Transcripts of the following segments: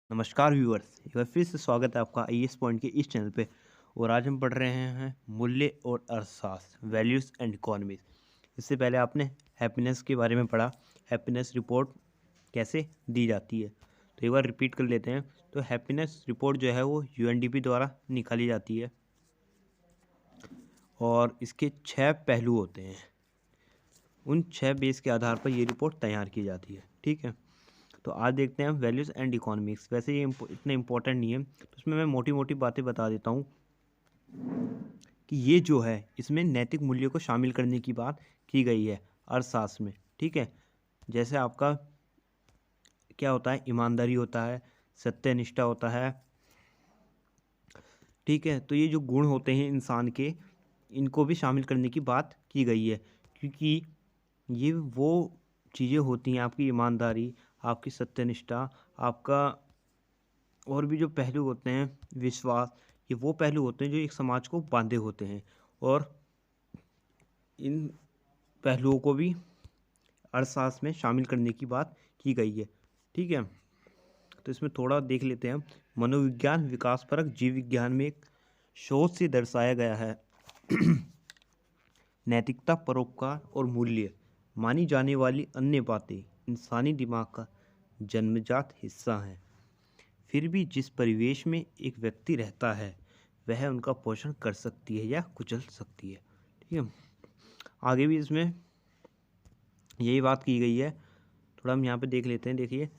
नमस्कार व्यूअर्स, एक बार फिर से स्वागत है आपका आईएएस पॉइंट के इस चैनल पे। और आज हम पढ़ रहे हैं मूल्य और अर्थशास्त्र, वैल्यूज़ एंड इकोनॉमीज। इससे पहले आपने हैप्पीनेस के बारे में पढ़ा, हैप्पीनेस रिपोर्ट कैसे दी जाती है। तो एक बार रिपीट कर लेते हैं। तो हैप्पीनेस रिपोर्ट जो है वो यूएनडीपी द्वारा निकाली जाती है और इसके 6 पहलू होते हैं। उन 6 बेस के आधार पर ये रिपोर्ट तैयार की जाती है। ठीक है, तो आज देखते हैं वैल्यूज़ एंड इकोनॉमिक्स। वैसे ये इतना इम्पोर्टेंट नहीं है, तो इसमें मैं मोटी मोटी बातें बता देता हूँ कि ये जो है इसमें नैतिक मूल्यों को शामिल करने की बात की गई है अर्थशास्त्र में। ठीक है, जैसे आपका क्या होता है, ईमानदारी होता है, सत्यनिष्ठा होता है। ठीक है, तो ये जो गुण होते हैं इंसान के, इनको भी शामिल करने की बात की गई है, क्योंकि ये वो चीज़ें होती हैं, आपकी ईमानदारी, आपकी सत्यनिष्ठा, आपका और भी जो पहलू होते हैं, विश्वास, ये वो पहलू होते हैं जो एक समाज को बांधे होते हैं। और इन पहलुओं को भी अर्थशास्त्र में शामिल करने की बात की गई है। ठीक है, तो इसमें थोड़ा देख लेते हैं। मनोविज्ञान विकासपरक जीव विज्ञान में एक शोध से दर्शाया गया है नैतिकता, परोपकार और मूल्य मानी जाने वाली अन्य बातें इंसानी दिमाग का जन्मजात हिस्सा हैं। फिर भी जिस परिवेश में एक व्यक्ति रहता है वह उनका पोषण कर सकती है या कुचल सकती है। ठीक है, आगे भी इसमें यही बात की गई है। थोड़ा हम यहाँ पे देख लेते हैं। देखिए,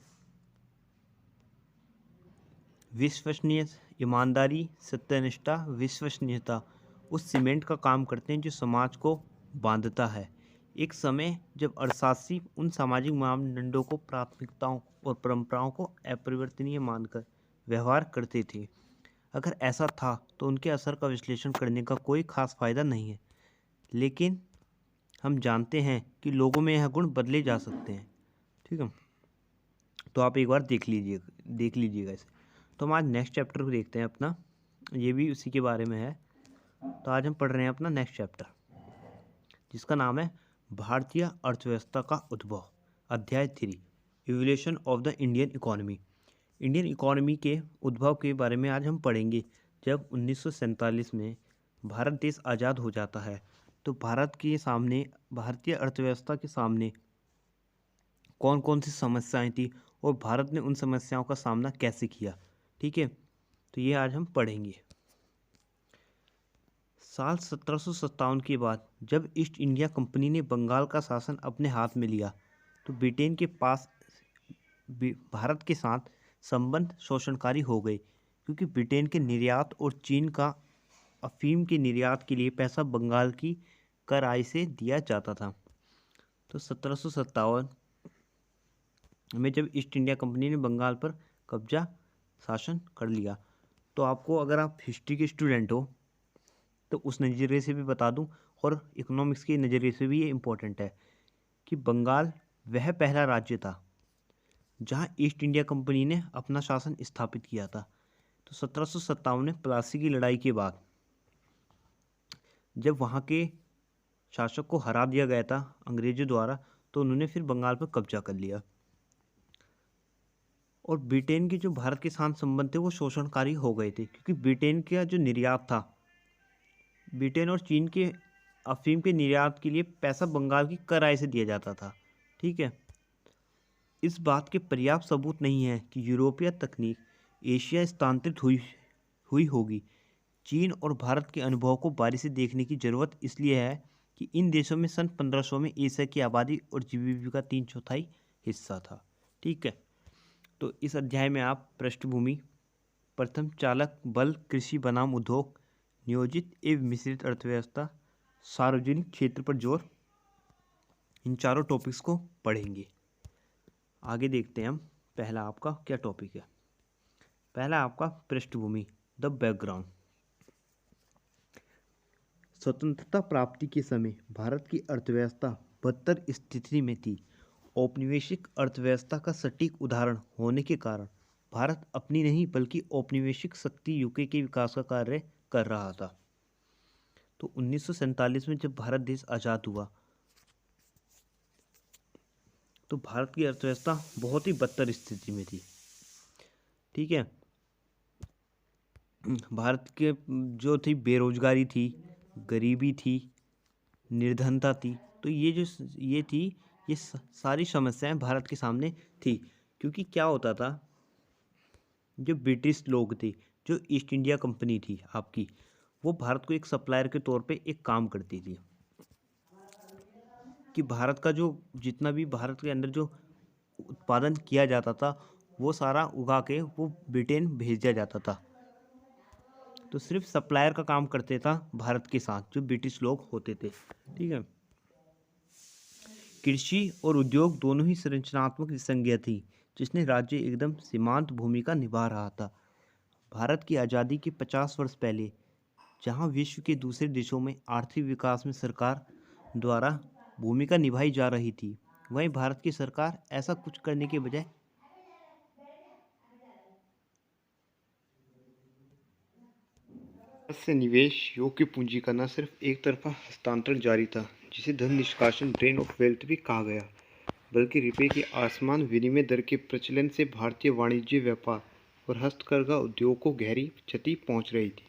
विश्वसनीय, ईमानदारी, सत्यनिष्ठा, विश्वसनीयता उस सीमेंट का काम करते हैं जो समाज को बांधता है। एक समय जब अर्थशास्त्री उन सामाजिक मानदंडों को, प्राथमिकताओं और परंपराओं को अपरिवर्तनीय मानकर व्यवहार करते थे। अगर ऐसा था तो उनके असर का विश्लेषण करने का कोई खास फायदा नहीं है, लेकिन हम जानते हैं कि लोगों में यह गुण बदले जा सकते हैं। ठीक है, तो आप एक बार देख लीजिएगा इसे। तो हम आज नेक्स्ट चैप्टर को देखते हैं अपना, ये भी उसी के बारे में है। तो आज हम पढ़ रहे हैं अपना नेक्स्ट चैप्टर, जिसका नाम है भारतीय अर्थव्यवस्था का उद्भव, अध्याय 3, evolution of the Indian economy. Indian economy के उद्भव के बारे में आज हम पढ़ेंगे। जब 1947 में भारत देश आज़ाद हो जाता है तो भारत के सामने, भारतीय अर्थव्यवस्था के सामने कौन कौन सी समस्याएं थी और भारत ने उन समस्याओं का सामना कैसे किया। ठीक है, तो ये आज हम पढ़ेंगे। साल 1757 के बाद जब ईस्ट इंडिया कंपनी ने बंगाल का शासन अपने हाथ में लिया तो ब्रिटेन के पास भारत के साथ संबंध शोषणकारी हो गए, क्योंकि ब्रिटेन के निर्यात और चीन का अफीम के निर्यात के लिए पैसा बंगाल की कर आय से दिया जाता था। तो 1757 में जब ईस्ट इंडिया कंपनी ने बंगाल पर कब्जा, शासन कर लिया, तो आपको, अगर आप हिस्ट्री के स्टूडेंट हो तो उस नज़रिए से भी बता दूं, और इकोनॉमिक्स के नज़रिए से भी ये इम्पोर्टेंट है कि बंगाल वह पहला राज्य था जहां ईस्ट इंडिया कंपनी ने अपना शासन स्थापित किया था। तो 1757 में प्लासी की लड़ाई के बाद जब वहाँ के शासक को हरा दिया गया था अंग्रेजों द्वारा, तो उन्होंने फिर बंगाल पर कब्जा कर लिया। और ब्रिटेन के जो भारत के साथ संबंध थे वो शोषणकारी हो गए थे, क्योंकि ब्रिटेन का जो निर्यात था, ब्रिटेन और चीन के अफीम के निर्यात के लिए पैसा बंगाल की कर आय से दिया जाता था। ठीक है, इस बात के पर्याप्त सबूत नहीं है कि यूरोपीय तकनीक एशिया स्थानांतरित हुई होगी। चीन और भारत के अनुभव को बारी से देखने की जरूरत इसलिए है कि इन देशों में सन 1500 में एशिया की आबादी और जीडीपी का 3/4 हिस्सा था। ठीक है, तो इस अध्याय में आप पृष्ठभूमि, प्रथम चालक बल, कृषि बनाम उद्योग, नियोजित एवं मिश्रित अर्थव्यवस्था, सार्वजनिक क्षेत्र पर जोर, इन चारों टॉपिक्स को पढ़ेंगे। आगे देखते हैं हम। पहला आपका क्या टॉपिक है? पहला आपका पृष्ठभूमि, द बैकग्राउंड। स्वतंत्रता प्राप्ति के समय भारत की अर्थव्यवस्था बदतर स्थिति में थी। औपनिवेशिक अर्थव्यवस्था का सटीक उदाहरण होने के कारण भारत अपनी नहीं बल्कि औपनिवेशिक शक्ति यूके के विकास का कार्य कर रहा था। तो 1947 में जब भारत देश आज़ाद हुआ तो भारत की अर्थव्यवस्था बहुत ही बदतर स्थिति में थी। ठीक है। भारत के जो थी बेरोजगारी थी, गरीबी थी, निर्धनता थी, तो ये थी, ये सारी समस्याएं भारत के सामने थी। क्योंकि क्या होता था, जो ब्रिटिश लोग थे, जो ईस्ट इंडिया कंपनी थी आपकी, वो भारत को एक सप्लायर के तौर पे एक काम करती थी कि भारत का जो जितना भी भारत के अंदर जो उत्पादन किया जाता था, वो सारा उगा के वो ब्रिटेन भेज दिया जाता था। तो सिर्फ सप्लायर का काम करते था भारत के साथ जो ब्रिटिश लोग होते थे। ठीक है। कृषि और उद्योग दोनों ही संरचनात्मक विसंज्ञा थी, जिसने राज्य एकदम सीमांत भूमिका निभा रहा था। भारत की आज़ादी के 50 वर्ष पहले जहां विश्व के दूसरे देशों में आर्थिक विकास में सरकार द्वारा भूमिका निभाई जा रही थी, वहीं भारत की सरकार ऐसा कुछ करने के बजाय से निवेश योग्य पूंजी का न सिर्फ एक तरफा हस्तांतरण जारी था, जिसे धन निष्कासन ड्रेन ऑफ वेल्थ भी कहा गया, बल्कि रुपये के आसमान विनिमय दर के प्रचलन से भारतीय वाणिज्य, व्यापार और हस्तकरघा उद्योग को गहरी क्षति पहुंच रही थी।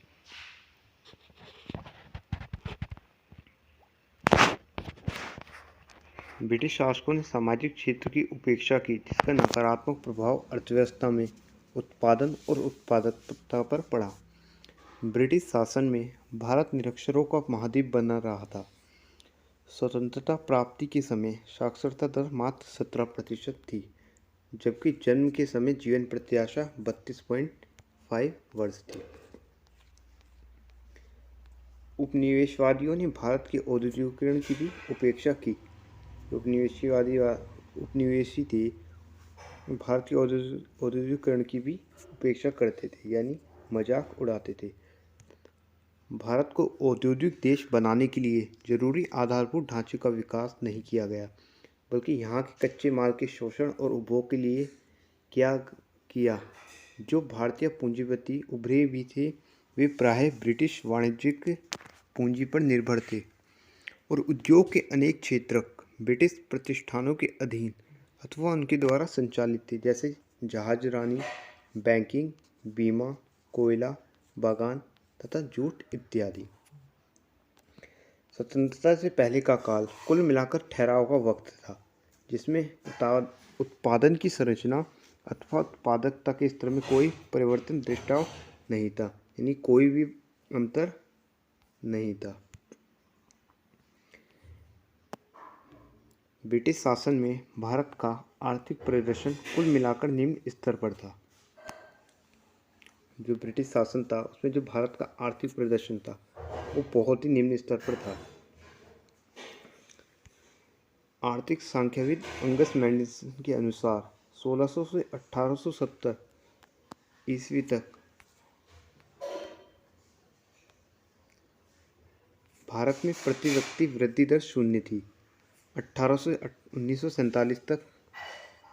ब्रिटिश शासकों ने सामाजिक क्षेत्र की उपेक्षा की, जिसका नकारात्मक प्रभाव अर्थव्यवस्था में उत्पादन और उत्पादकता पर पड़ा। ब्रिटिश शासन में भारत निरक्षरों का महाद्वीप बना रहा था। स्वतंत्रता प्राप्ति के समय साक्षरता दर मात्र 17% थी, जबकि जन्म के समय जीवन प्रत्याशा 32.5 वर्ष थी। उपनिवेशवादियों ने भारत के औद्योगिकीकरण की भी उपेक्षा की। उपनिवेशी थे, भारत के औद्योगिकीकरण की भी उपेक्षा करते थे, यानी मजाक उड़ाते थे। भारत को औद्योगिक देश बनाने के लिए जरूरी आधारभूत ढांचे का विकास नहीं किया गया, बल्कि यहाँ के कच्चे माल के शोषण और उपभोग के लिए क्या किया। जो भारतीय पूंजीपति उभरे भी थे, वे प्रायः ब्रिटिश वाणिज्यिक पूंजी पर निर्भर थे और उद्योग के अनेक क्षेत्र ब्रिटिश प्रतिष्ठानों के अधीन अथवा उनके द्वारा संचालित थे, जैसे जहाजरानी, बैंकिंग, बीमा, कोयला, बागान तथा जूट इत्यादि। स्वतंत्रता से पहले का काल कुल मिलाकर ठहराव का वक्त था, जिसमें उत्पादन की संरचना अथवा उत्पादकता के स्तर में कोई परिवर्तन दृष्टाव नहीं था, यानी कोई भी अंतर नहीं था। ब्रिटिश शासन में भारत का आर्थिक प्रदर्शन कुल मिलाकर निम्न स्तर पर था। जो ब्रिटिश शासन था, उसमें जो भारत का आर्थिक प्रदर्शन था, वो बहुत ही निम्न स्तर पर था। आर्थिक सांख्यविद अंगस मैंडिसन के अनुसार 1600 से 1870 ईस्वी तक भारत में प्रति व्यक्ति वृद्धि दर 0 थी। 1800 से 1947 तक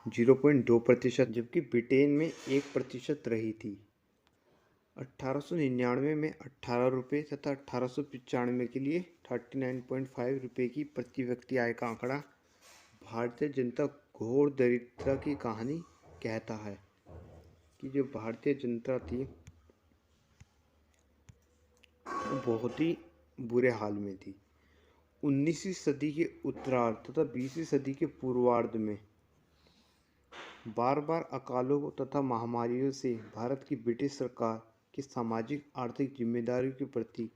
0.2%, जबकि ब्रिटेन में 1% रही थी। 1899 में 18 रुपये तथा 1895 के लिए 39.5 रुपये की प्रति व्यक्ति आय का आंकड़ा भारतीय जनता घोर दरिद्रता की कहानी कहता है कि जो भारतीय जनता थी वो बहुत ही बुरे हाल में थी। 19वीं सदी के उत्तरार्ध तथा 20वीं सदी के पूर्वार्ध में बार बार अकालों तथा महामारियों से भारत की ब्रिटिश सरकार की सामाजिक आर्थिक जिम्मेदारियों के प्रति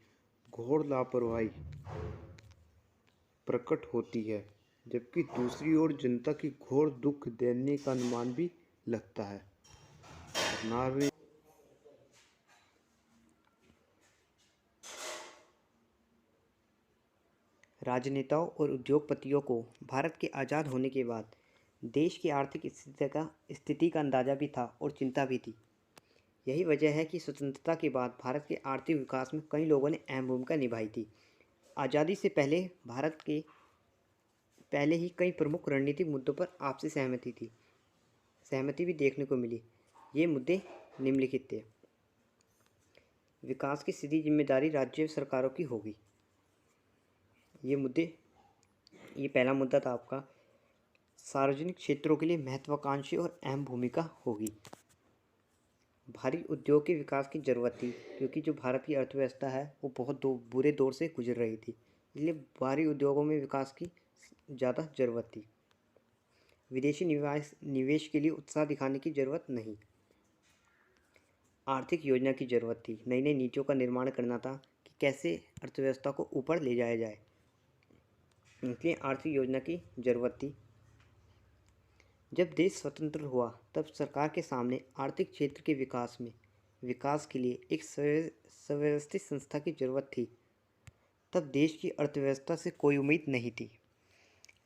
घोर लापरवाही प्रकट होती है, जबकि दूसरी ओर जनता की घोर दुख देने का अनुमान भी लगता है। राजनेताओं और उद्योगपतियों को भारत के आज़ाद होने के बाद देश की आर्थिक स्थिति का अंदाज़ा भी था और चिंता भी थी। यही वजह है कि स्वतंत्रता के बाद भारत के आर्थिक विकास में कई लोगों ने अहम भूमिका निभाई थी। आज़ादी से पहले भारत के पहले ही कई प्रमुख रणनीतिक मुद्दों पर आपसी सहमति भी देखने को मिली। ये मुद्दे निम्नलिखित थे। विकास की सीधी जिम्मेदारी राज्य सरकारों की होगी। ये पहला मुद्दा था आपका। सार्वजनिक क्षेत्रों के लिए महत्वाकांक्षी और अहम भूमिका होगी। भारी उद्योग के विकास की ज़रूरत थी, क्योंकि जो भारत की अर्थव्यवस्था है वो बहुत बुरे दौर से गुजर रही थी। इसलिए भारी उद्योगों में विकास की ज़्यादा ज़रूरत थी। विदेशी निवेश के लिए उत्साह दिखाने की ज़रूरत नहीं। आर्थिक योजना की ज़रूरत थी। नई नई नीतियों का निर्माण करना था कि कैसे अर्थव्यवस्था को ऊपर ले जाया जाए। इसलिए आर्थिक योजना की ज़रूरत थी। जब देश स्वतंत्र हुआ तब सरकार के सामने आर्थिक क्षेत्र के विकास के लिए एक सुव्यवस्थित संस्था की ज़रूरत थी। तब देश की अर्थव्यवस्था से कोई उम्मीद नहीं थी।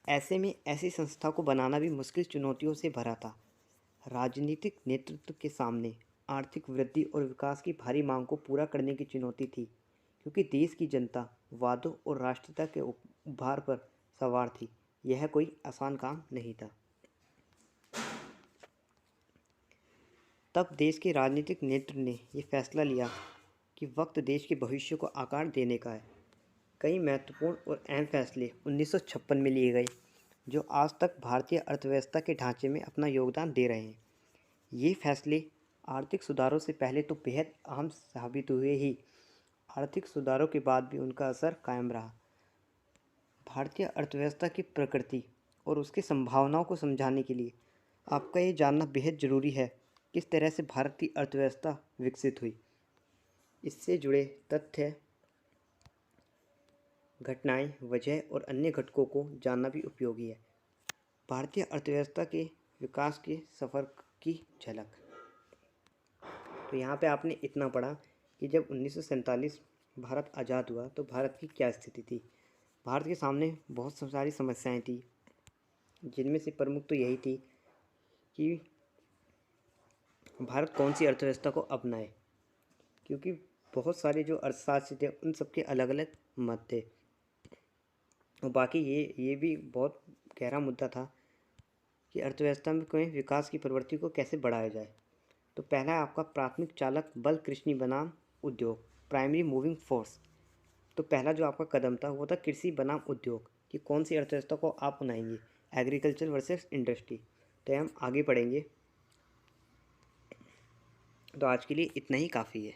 ऐसे में ऐसी संस्था को बनाना भी मुश्किल चुनौतियों से भरा था। राजनीतिक नेतृत्व के सामने आर्थिक वृद्धि और विकास की भारी मांग को पूरा करने की चुनौती थी, क्योंकि देश की जनता वादों और राष्ट्रीयता के उभार पर सवार थी। यह कोई आसान काम नहीं था। तब देश के राजनीतिक नेतृत्व ने यह फैसला लिया कि वक्त देश के भविष्य को आकार देने का है। कई महत्वपूर्ण और अहम फैसले 1956 में लिए गए, जो आज तक भारतीय अर्थव्यवस्था के ढांचे में अपना योगदान दे रहे हैं। ये फैसले आर्थिक सुधारों से पहले तो बेहद अहम साबित हुए ही आर्थिक सुधारों के बाद भी उनका असर कायम रहा। भारतीय अर्थव्यवस्था की प्रकृति और उसकी संभावनाओं को समझाने के लिए आपका ये जानना बेहद ज़रूरी है किस तरह से भारत की अर्थव्यवस्था विकसित हुई। इससे जुड़े तथ्य, घटनाएं, वजह और अन्य घटकों को जानना भी उपयोगी है। भारतीय अर्थव्यवस्था के विकास के सफ़र की झलक। तो यहाँ पे आपने इतना पढ़ा कि जब 1947 भारत आज़ाद हुआ तो भारत की क्या स्थिति थी। भारत के सामने बहुत सारी समस्याएं थी, जिनमें से प्रमुख तो यही थी कि भारत कौन सी अर्थव्यवस्था को अपनाए, क्योंकि बहुत सारे जो अर्थशास्त्री थे उन सबके अलग अलग मत थे। और बाकी ये भी बहुत गहरा मुद्दा था कि अर्थव्यवस्था में कोई विकास की प्रवृत्ति को कैसे बढ़ाया जाए। तो पहला है आपका प्राथमिक चालक बल कृषि बनाम उद्योग, प्राइमरी मूविंग फोर्स। तो पहला जो आपका कदम था वो था कृषि बनाम उद्योग, कि कौन सी अर्थव्यवस्था को आप अपनाएंगे, एग्रीकल्चर वर्सेस इंडस्ट्री। तो हम आगे पढ़ेंगे। तो आज के लिए इतना ही काफ़ी है।